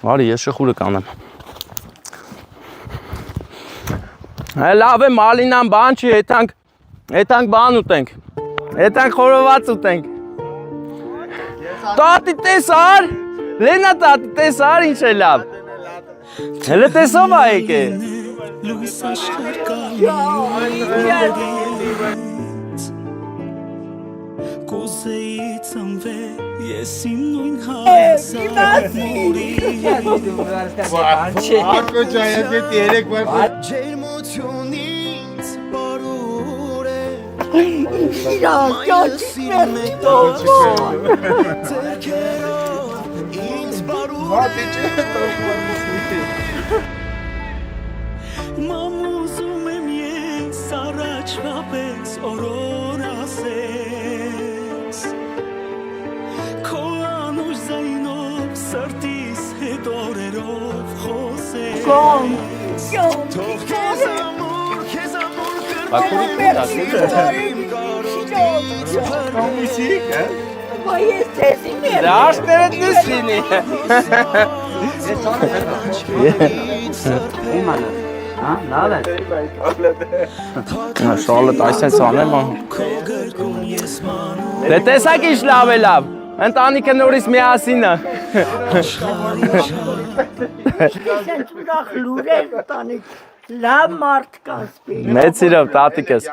Արի, ես շխուրը կանեմ։ Լավ է, մալինան բան չի, եթանք բան ուտենք։ Եթանք խորոված ուտենք։ Տատի տեսար, լենա տատի տեսար, ինչ է լավ։ Հելը տեսով ա եկ է։ Կոզեի ծնվել ես իմ նույն հայասարմուրի Ակո ջայատի երեք վար ջերմությունից բարուր է ձերքերով ինձ բարուր մամուզում եմ ես առաջվա պես օրոր ասես Քո անուշ զայնով սրտիս հետ օրերով խոսես Թող քեզ ամուր Դաշտերդ նս լինի։ Շալը տայսեն սանեմ Դե տեսակ ինչ լավ է լավ, ընտանիքը նորից միասին է Լավ մարդ կան սպիրը Մեծ սիրով տատիկս